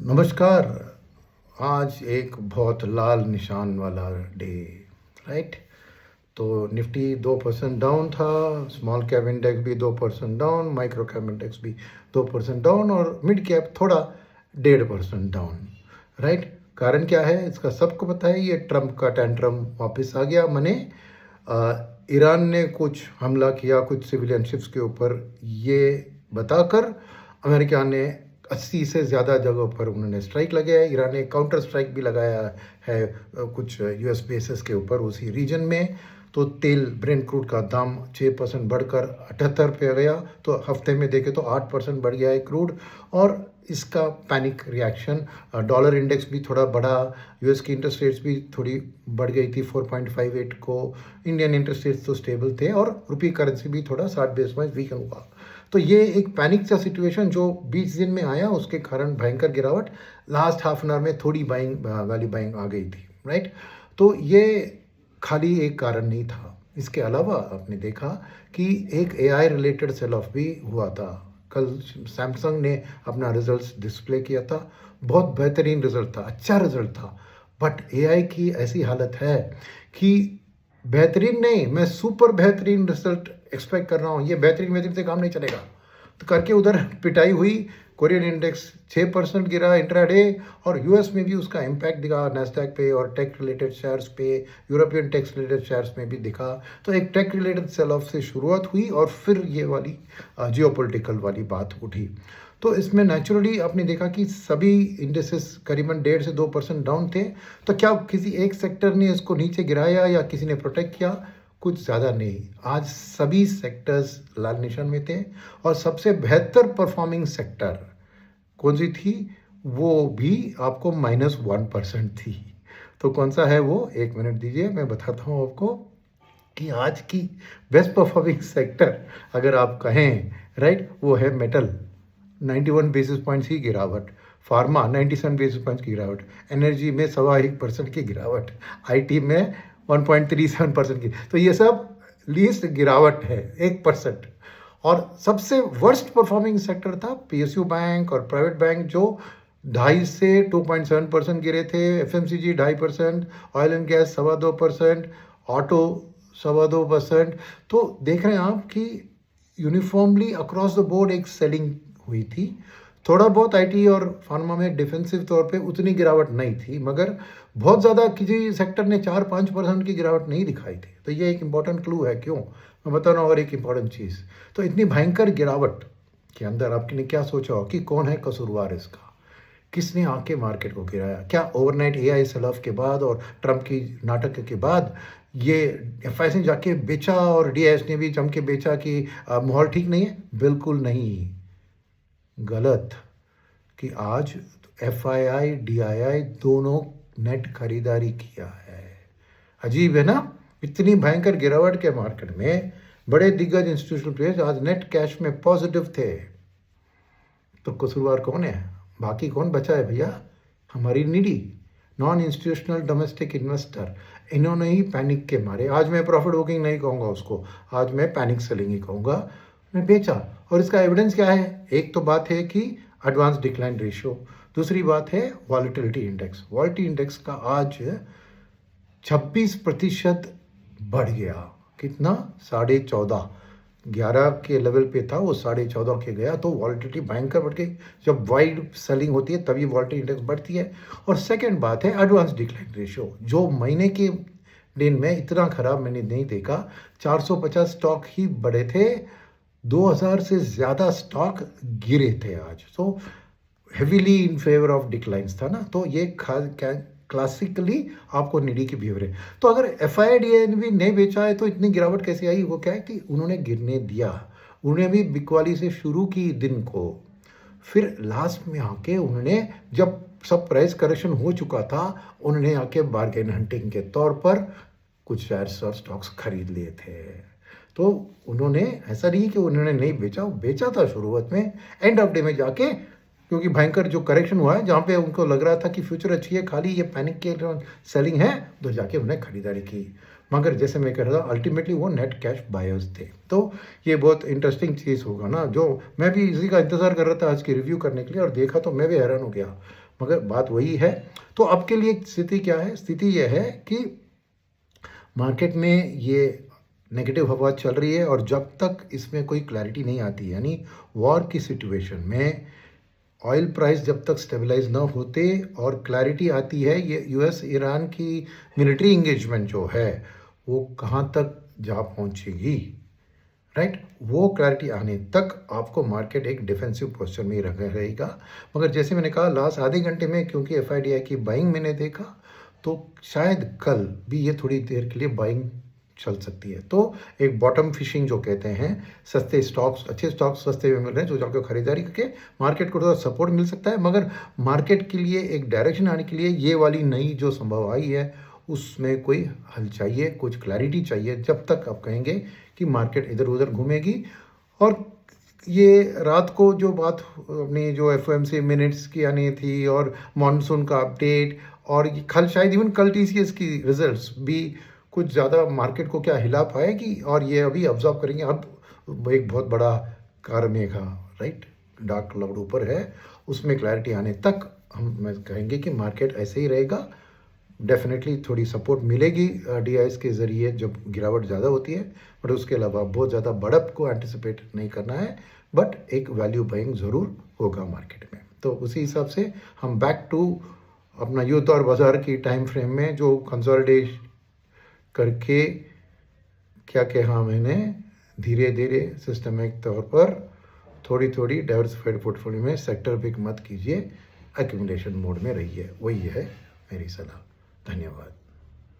नमस्कार। आज एक बहुत लाल निशान वाला डे, राइट? तो निफ्टी 2% डाउन था, स्मॉल कैप इंडेक्स भी 2% डाउन, माइक्रो कैप इंडेक्स भी 2% डाउन और मिड कैप थोड़ा 1.5% डाउन, राइट? कारण क्या है इसका सबको पता है। ये ट्रम्प का टेंट्रम वापस आ गया। मने ईरान ने कुछ हमला किया कुछ सिविलियन शिप्स के ऊपर, ये बताकर अमेरिका ने 80 से ज़्यादा जगहों पर उन्होंने स्ट्राइक लगाया है। ईरान ने काउंटर स्ट्राइक भी लगाया है कुछ यूएस बेसिस के ऊपर उसी रीजन में। तो तेल ब्रेंट क्रूड का दाम 6% बढ़कर 78 पे गया। तो हफ्ते में देखें तो 8% बढ़ गया है क्रूड। और इसका पैनिक रिएक्शन, डॉलर इंडेक्स भी थोड़ा बढ़ा, यूएस की इंटरेस्ट रेट्स भी थोड़ी बढ़ गई थी 4.58 को। इंडियन इंटरेस्ट रेट्स तो स्टेबल थे और रुपी करेंसी भी थोड़ा 60 बेस पॉइंट वीक हुआ। तो ये एक पैनिक सा सिचुएशन जो 20 दिन में आया, उसके कारण भयंकर गिरावट लास्ट हाफ एन आवर में थोड़ी बाइंग वाली बाइंग आ गई थी, राइट? तो ये खाली एक कारण नहीं था। इसके अलावा आपने देखा कि एक एआई रिलेटेड सेल ऑफ भी हुआ था। कल सैमसंग ने अपना रिजल्ट्स डिस्प्ले किया था, बहुत बेहतरीन रिजल्ट था, अच्छा रिजल्ट था। बट एआई की ऐसी हालत है कि बेहतरीन नहीं, मैं सुपर बेहतरीन रिजल्ट एक्सपेक्ट कर रहा हूँ। ये बेहतरीन से काम नहीं चलेगा। तो करके उधर पिटाई हुई। कोरियन इंडेक्स 6% गिरा इंट्राडे, और यूएस में भी उसका इम्पैक्ट दिखा नैस्डैक पे और टेक रिलेटेड शेयर्स पे, यूरोपियन टेक रिलेटेड शेयर्स में भी दिखा। तो एक टेक रिलेटेड सेल ऑफ से शुरुआत हुई और फिर ये वाली जियोपॉलिटिकल वाली बात उठी। तो इसमें नेचुरली आपने देखा कि सभी इंडेसेस करीबन 1.5 से 2% डाउन थे। तो क्या किसी एक सेक्टर ने इसको नीचे गिराया या किसी ने प्रोटेक्ट किया? कुछ ज़्यादा नहीं। आज सभी सेक्टर्स लाल निशान में थे और सबसे बेहतर परफॉर्मिंग सेक्टर कौन सी थी? वो भी आपको -1% थी। तो कौन सा है वो? 1 मिनट दीजिए, मैं बताता हूँ आपको कि आज की बेस्ट परफॉर्मिंग सेक्टर अगर आप कहें, राइट, वो है मेटल, 91 बेसिस पॉइंट्स की गिरावट। फार्मा 97 बेसिस पॉइंट्स की गिरावट। एनर्जी में 1.25% की गिरावट। आईटी में 1.37% की। तो ये सब लीस्ट गिरावट है, 1%। और सबसे वर्स्ट परफॉर्मिंग सेक्टर था पीएसयू बैंक और प्राइवेट बैंक, जो 2.5 से 2.7% गिरे थे। FMCG 2.5%, oil and gas 2.25%, auto 2.25%। तो देख रहे हैं आप कि यूनिफॉर्मली अक्रॉस द बोर्ड एक सेलिंग हुई थी। थोड़ा बहुत आईटी और फार्मा में डिफेंसिव तौर पे उतनी गिरावट नहीं थी, मगर बहुत ज़्यादा किसी सेक्टर ने 4-5% की गिरावट नहीं दिखाई थी। तो ये एक इम्पॉर्टेंट क्लू है। क्यों मैं बता रहा हूँ? और एक इम्पॉर्टेंट चीज़, तो इतनी भयंकर गिरावट के अंदर आपने क्या सोचा हो कि कौन है कसूरवार इसका? किसने आके मार्केट को गिराया? क्या ओवरनाइट एआई सेल ऑफ के बाद और ट्रम्प की नाटक के बाद ये एफआईएस ने जाके बेचा और डीआईएस ने भी जम के बेचा कि माहौल ठीक नहीं है? बिल्कुल नहीं, गलत। कि आज एफआईआई डीआईआई दोनों नेट खरीदारी किया है। अजीब है ना? इतनी भयंकर गिरावट के मार्केट में बड़े दिग्गज इंस्टीट्यूशनल प्लेयर्स आज नेट कैश में पॉजिटिव थे। तो कसूरवार कौन है? बाकी कौन बचा है भैया? हमारी needy non institutional domestic investor, इन्होंने ही पैनिक के मारे, आज मैं प्रॉफिट बुकिंग नहीं कहूँगा उसको, आज मैं पैनिक सेलिंग ही कहूँगा, मैं बेचा। और इसका एविडेंस क्या है? एक तो बात है कि एडवांस डिक्लाइन रेशियो, दूसरी बात है वॉलेटिलिटी इंडेक्स। वॉलेटिलिटी इंडेक्स का आज 26% बढ़ गया। कितना? 14.5। 11 के लेवल पे था, वो 14.5 के गया। तो वॉलेटिलिटी भयंकर बढ़ गई। जब वाइड सेलिंग होती है तभी वॉलेटिलिटी इंडेक्स बढ़ती है। और सेकंड बात है एडवांस डिक्लाइन रेशियो, जो महीने के दिन में इतना खराब मैंने नहीं देखा। 450 स्टॉक ही बढ़े थे, 2000 से ज़्यादा स्टॉक गिरे थे आज। तो heavily in favour of declines था ना। तो ये क्लासिकली आपको निडी की बिहेवियर है। तो अगर एफआईआई ने भी नहीं बेचा है तो इतनी गिरावट कैसे आई? वो क्या है कि उन्होंने गिरने दिया। उन्होंने भी बिकवाली से शुरू की दिन को, फिर लास्ट में आके उन्होंने, जब सब प्राइस करेक्शन हो चुका था, उन्होंने आके बार्गेन हंटिंग के तौर पर कुछ शेयर्स और स्टॉक्स खरीद लिए थे। तो उन्होंने ऐसा नहीं कि उन्होंने नहीं बेचा, वो बेचा था शुरुआत में, एंड ऑफ डे में जाके, क्योंकि भयंकर जो करेक्शन हुआ है जहाँ पे उनको लग रहा था कि फ्यूचर अच्छी है, खाली ये पैनिक के सेलिंग है, तो जाके उन्हें खरीदारी की। मगर जैसे मैं कह रहा था, अल्टीमेटली वो नेट कैश बायर्स थे। तो ये बहुत इंटरेस्टिंग चीज़ होगा ना, जो मैं भी इसी का इंतज़ार कर रहा था आज की रिव्यू करने के लिए, और देखा तो मैं भी हैरान हो गया। मगर बात वही है। तो अब के लिए स्थिति क्या है? स्थिति यह है कि मार्केट में ये नेगेटिव हवा चल रही है और जब तक इसमें कोई क्लैरिटी नहीं आती, यानी वॉर की सिचुएशन में ऑयल प्राइस जब तक स्टेबलाइज ना होते और क्लैरिटी आती है, ये यूएस ईरान की मिलिट्री इंगेजमेंट जो है वो कहाँ तक जा पहुँचेगी, राइट, वो क्लैरिटी आने तक आपको मार्केट एक डिफेंसिव पोस्चर में ही रहेगा। मगर जैसे मैंने कहा लास्ट आधे घंटे में क्योंकि एफआईडीआई की बाइंग मैंने देखा, तो शायद कल भी ये थोड़ी देर के लिए बाइंग चल सकती है। तो एक बॉटम फिशिंग जो कहते हैं, सस्ते स्टॉक्स, अच्छे स्टॉक्स सस्ते में मिल रहे हैं, जो जाकर खरीदारी करके मार्केट को थोड़ा सपोर्ट मिल सकता है। मगर मार्केट के लिए एक डायरेक्शन आने के लिए ये वाली नई जो संभव आई है उसमें कोई हल चाहिए, कुछ क्लैरिटी चाहिए, जब तक आप कहेंगे कि मार्केट इधर उधर घूमेगी। और ये रात को जो बात अपनी जो एफओएमसी मिनट्स की आनी थी और मॉनसून का अपडेट, और कल शायद इवन कल टीसीएस की रिजल्ट्स भी कुछ ज़्यादा मार्केट को क्या हिला पाएगी, और ये अभी ऑब्जर्व करेंगे। अब एक बहुत बड़ा कारमेघा, राइट, डार्क क्लाउड ऊपर है, उसमें क्लैरिटी आने तक हम कहेंगे कि मार्केट ऐसे ही रहेगा। डेफिनेटली थोड़ी सपोर्ट मिलेगी डीआईएस के ज़रिए जब गिरावट ज़्यादा होती है, बट उसके अलावा बहुत ज़्यादा बढ़त को एंटिसिपेट नहीं करना है, बट एक वैल्यू बाइंग ज़रूर होगा मार्केट में। तो उसी हिसाब से हम बैक टू अपना यूथ और बाज़ार की टाइम फ्रेम में जो कंसोलिडेट करके क्या कहा मैंने, धीरे धीरे सिस्टमिक तौर पर थोड़ी थोड़ी डाइवर्सिफाइड पोर्टफोलियो में सेक्टर पिक मत कीजिए, एक्यूमुलेशन मोड में रहिए, वही है मेरी सलाह। धन्यवाद।